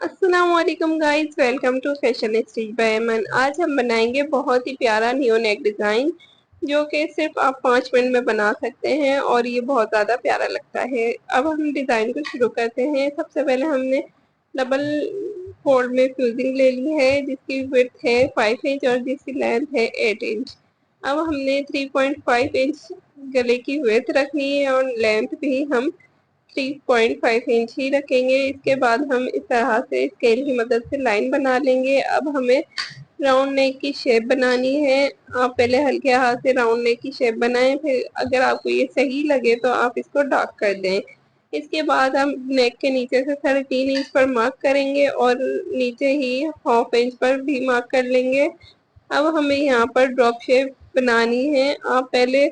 अस्सलाम वालेकुम guys, welcome to fashion stitch by Aman. आज हम बनाएंगे बहुत ही प्यारा न्यू नेक डिज़ाइन जो कि सिर्फ आप 5 मिनट में बना सकते हैं और ये बहुत ज़्यादा प्यारा लगता है। अब हम डिज़ाइन को शुरू करते हैं। सबसे पहले हमने डबल फोल्ड में फ्यूजिंग ले ली है जिसकी विड्थ है 5 इंच और जिसकी लेंथ है 8 इंच। अब हमने 3.5 इंच गले की विड्थ रखनी है और लेंथ भी हम 3.5 इंच ही रखेंगे। इसके बाद हम इस तरह से स्केल की मदद से लाइन बना लेंगे। अब हमें राउंड नेक की शेप बनानी है। आप पहले हल्के हाथ से राउंड नेक की शेप बनाएं, फिर अगर आपको ये सही लगे तो आप इसको डार्क कर दें। इसके बाद हम नेक के नीचे से 13 इंच पर मार्क करेंगे और नीचे ही हाफ इंच पर भी मार्क कर लेंगे। अब हमें यहाँ पर ड्रॉप शेप बनानी है। आप पहले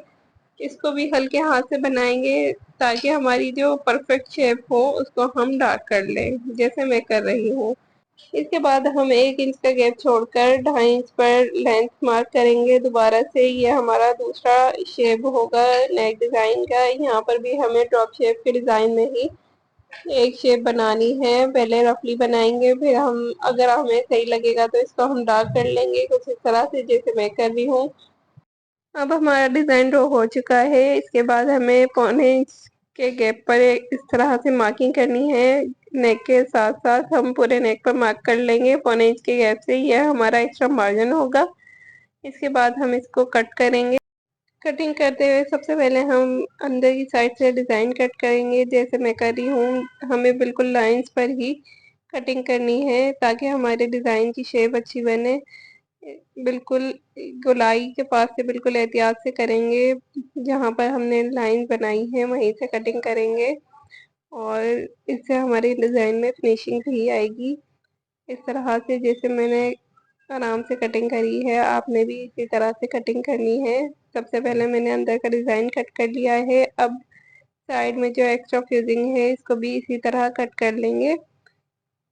इसको भी हल्के हाथ से बनाएंगे ताकि हमारी जो परफेक्ट शेप हो उसको हम डार्क कर लें, जैसे मैं कर रही हूँ। इसके बाद हम 1 इंच का गैप छोड़कर 2.5 इंच पर लेंथ मार्क करेंगे दोबारा से। ये हमारा दूसरा शेप होगा नेक डिजाइन का। यहाँ पर भी हमें ड्रॉप शेप के डिजाइन में ही एक शेप बनानी है। पहले रफली बनाएंगे, फिर हम अगर हमें सही लगेगा तो इसको हम डार्क कर लेंगे कुछ इस तरह से जैसे मैं कर रही हूँ। अब हमारा डिजाइन ड्रॉ हो चुका है। इसके बाद हमें 1.25 इंच के गैप पर इस तरह से मार्किंग करनी है। नेक के साथ साथ हम पूरे नेक पर मार्क कर लेंगे 1.25 इंच के गैप से। यह हमारा एक्स्ट्रा मार्जिन होगा। इसके बाद हम इसको कट करेंगे। कटिंग करते हुए सबसे पहले हम अंदर की साइड से डिजाइन कट करेंगे जैसे मैं कर रही हूँ। हमें बिल्कुल लाइंस पर ही कटिंग करनी है ताकि हमारे डिजाइन की शेप अच्छी बने। बिल्कुल गोलाई के पास से बिल्कुल एहतियात से करेंगे। जहाँ पर हमने लाइन बनाई है वहीं से कटिंग करेंगे और इससे हमारे डिज़ाइन में फिनिशिंग भी आएगी। इस तरह से जैसे मैंने आराम से कटिंग करी है, आपने भी इसी तरह से कटिंग करनी है। सबसे पहले मैंने अंदर का डिज़ाइन कट कर लिया है। अब साइड में जो एक्स्ट्रा फ्यूजिंग है इसको भी इसी तरह कट कर लेंगे।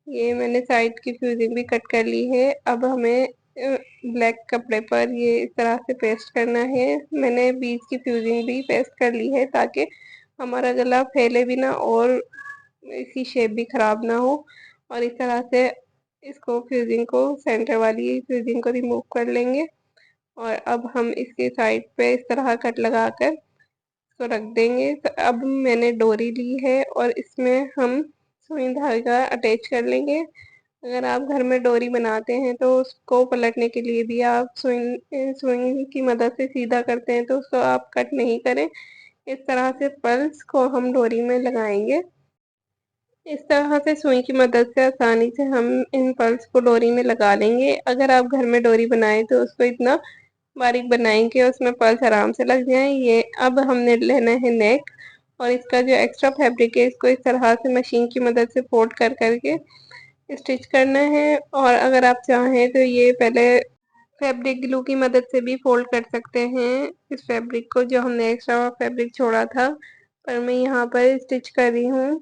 ये मैंने साइड की फ्यूजिंग भी कट कर ली है। अब हमें ब्लैक कपड़े पर ये इस तरह से पेस्ट करना है। मैंने बीच की फ्यूजिंग भी पेस्ट कर ली है ताकि हमारा गला फैले भी ना और इसकी शेप भी खराब ना हो। और इस तरह से इसको फ्यूजिंग को सेंटर वाली फ्यूजिंग को रिमूव कर लेंगे और अब हम इसके साइड पे इस तरह कट लगाकर इसको रख देंगे। तो अब मैंने डोरी ली है और इसमें हम सुई धागा अटैच कर लेंगे। अगर आप घर में डोरी बनाते हैं तो उसको पलटने के लिए भी आप सुई की मदद से सीधा करते हैं तो उसको आप कट नहीं करें। इस तरह से पल्स को हम डोरी में लगाएंगे। इस तरह से सुई की मदद से आसानी से हम इन पल्स को डोरी में लगा लेंगे। अगर आप घर में डोरी बनाएं तो उसको इतना बारीक बनाएंगे उसमें पल्स आराम से लग जाएं। ये अब हमने लेना है नेक और इसका जो एक्स्ट्रा फैब्रिक है इसको इस तरह से मशीन की मदद से फोल्ड कर करके स्टिच करना है। और अगर आप चाहें तो ये पहले फैब्रिक ग्लू की मदद से भी फोल्ड कर सकते हैं इस फैब्रिक को जो हमने एक्स्ट्रा फैब्रिक छोड़ा था। पर मैं यहाँ पर स्टिच कर रही हूँ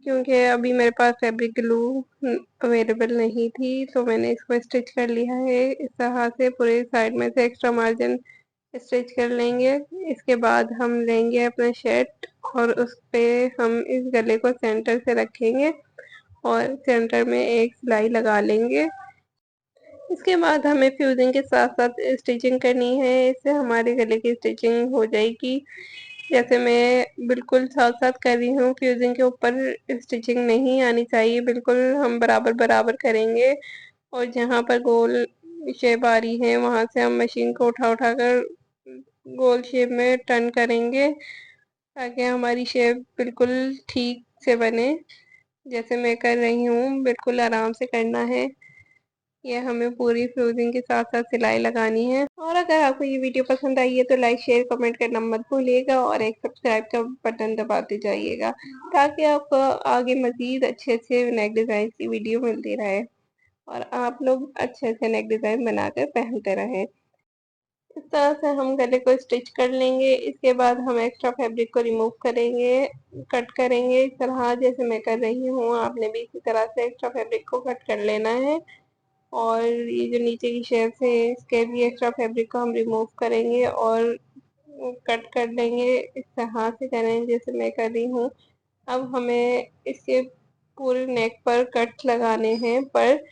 क्योंकि अभी मेरे पास फैब्रिक ग्लू अवेलेबल नहीं थी तो मैंने इसको स्टिच कर लिया है। इस तरह से पूरे साइड में से एक्स्ट्रा मार्जिन स्टिच कर लेंगे। इसके बाद हम लेंगे अपना शर्ट और उस पे हम इस गले को सेंटर से रखेंगे और सेंटर में एक सिलाई लगा लेंगे। इसके बाद हमें फ्यूजिंग के साथ साथ स्टिचिंग करनी है। इससे हमारे गले की स्टिचिंग हो जाएगी। जैसे मैं बिल्कुल साथ साथ कर रही हूँ, फ्यूजिंग के ऊपर स्टिचिंग नहीं आनी चाहिए। बिल्कुल हम बराबर बराबर करेंगे और जहाँ पर गोल शेप आ रही है वहाँ से हम मशीन को उठा उठा कर गोल शेप में टर्न करेंगे ताकि हमारी शेप बिल्कुल ठीक से बने। जैसे मैं कर रही हूँ बिल्कुल आराम से करना है। ये हमें पूरी फ्यूजिंग के साथ साथ सिलाई लगानी है। और अगर आपको ये वीडियो पसंद आई है तो लाइक शेयर कमेंट करना मत भूलिएगा और एक सब्सक्राइब का बटन दबाते जाइएगा ताकि आपको आगे मजीद अच्छे अच्छे नेक डिज़ाइन की वीडियो मिलती रहे और आप लोग अच्छे से नेक डिज़ाइन बनाकर पहनते रहें। इस तरह से हम गले को स्टिच कर लेंगे। इसके बाद हम एक्स्ट्रा फैब्रिक को रिमूव करेंगे, कट करेंगे इस तरह जैसे मैं कर रही हूँ। आपने भी इसी तरह से एक्स्ट्रा फैब्रिक को कट कर लेना है और ये जो नीचे की शेप्स है इसके भी एक्स्ट्रा फैब्रिक को हम रिमूव करेंगे और कट कर लेंगे। इस तरह से करें जैसे मैं कर रही हूँ। अब हमें इसके पूरे नेक पर कट लगाने हैं, पर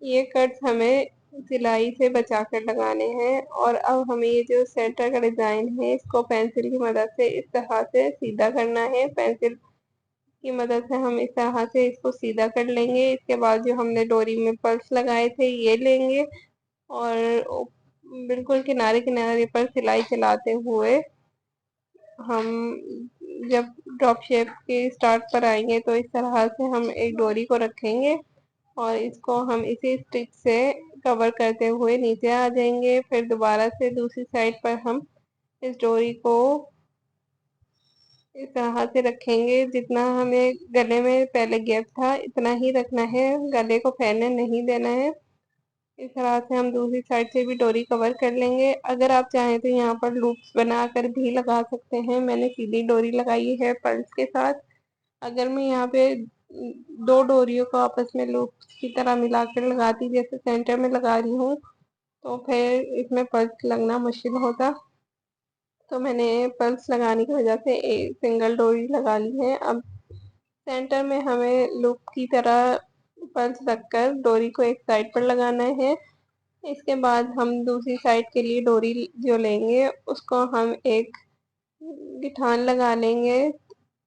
ये कट हमें सिलाई से बचा कर लगाने हैं। और अब हमें ये जो सेंटर का डिजाइन है इसको पेंसिल की मदद से इस तरह से सीधा करना है। पेंसिल की मदद से हम इस तरह से इसको सीधा कर लेंगे। इसके बाद जो हमने डोरी में पल्स लगाए थे ये लेंगे और बिल्कुल किनारे किनारे पर सिलाई चलाते हुए हम जब ड्रॉप शेप के स्टार्ट पर आएंगे तो इस तरह से हम एक डोरी को रखेंगे और इसको हम इसी स्टिच से कवर करते हुए नीचे आ जाएंगे। फिर दोबारा से दूसरी साइड पर हम इस डोरी को इस तरह से रखेंगे, जितना हमें गले में पहले गैप था इतना ही रखना है, गले को फैलने नहीं देना है। इस तरह से हम दूसरी साइड से भी डोरी कवर कर लेंगे। अगर आप चाहें तो यहाँ पर लूप्स बनाकर भी लगा सकते हैं। मैंने सीधी डोरी लगाई है पर्ल्स के साथ। अगर मैं यहाँ पे दो डोरियों को आपस में लूप्स की तरह मिलाकर लगाती जैसे सेंटर में लगा रही हूँ तो फिर इसमें पर्ल्स लगना मुश्किल होता। तो मैंने पर्ल्स लगाने की वजह से एक सिंगल डोरी लगा ली है। अब सेंटर में हमें लूप की तरह पर्ल्स रखकर डोरी को एक साइड पर लगाना है। इसके बाद हम दूसरी साइड के लिए डोरी जो लेंगे उसको हम एक गिठान लगा लेंगे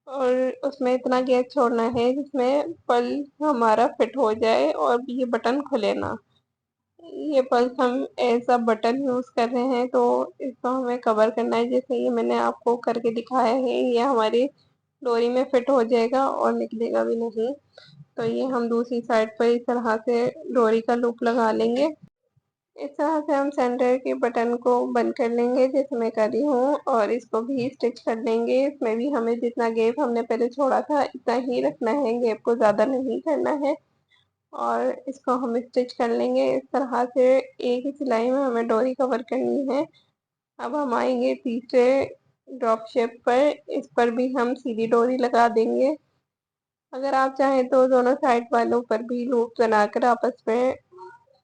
और उसमें इतना गैप छोड़ना है जिसमें पल हमारा फिट हो जाए और ये बटन खुले ना। ये पल्स हम ऐसा बटन यूज कर रहे हैं तो इसको हमें कवर करना है, जैसे ये मैंने आपको करके दिखाया है। ये हमारी डोरी में फिट हो जाएगा और निकलेगा भी नहीं। तो ये हम दूसरी साइड पर इस तरह से डोरी का लूप लगा लेंगे। इस तरह से हम सेंटर के बटन को बंद कर लेंगे जैसे मैं कर रही हूँ और इसको भी स्टिच कर लेंगे। इसमें भी हमें जितना गैप हमने पहले छोड़ा था इतना ही रखना है, गैप को ज़्यादा नहीं करना है। और इसको हम स्टिच कर लेंगे इस तरह से। एक ही सिलाई में हमें डोरी कवर करनी है। अब हम आएंगे तीसरे ड्रॉप शेप पर, इस पर भी हम सीधी डोरी लगा देंगे। अगर आप चाहें तो दोनों साइड वालों पर भी लूप बनाकर आपस में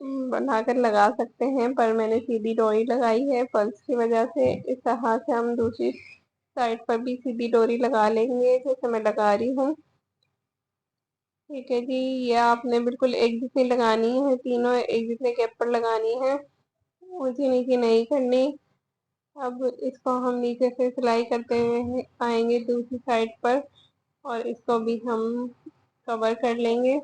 बनाकर लगा सकते हैं, पर मैंने सीधी डोरी लगाई है पल्स की वजह से। इस तरह से हम दूसरी साइड पर भी सीधी डोरी लगा लेंगे जैसे मैं लगा रही हूँ। ठीक है जी, ये आपने बिल्कुल एक जितनी लगानी है, तीनों एक जितने गैप पर लगानी है, ऊंची नीची नहीं करनी। अब इसको हम नीचे से सिलाई करते हुए आएंगे दूसरी साइड पर और इसको भी हम कवर कर लेंगे।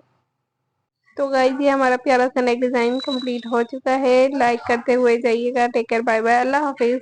तो गाइस ये हमारा प्यारा सा नेक डिजाइन कंप्लीट हो चुका है। लाइक करते हुए जाइएगा। टेक केयर, बाय बाय, अल्लाह हाफिज।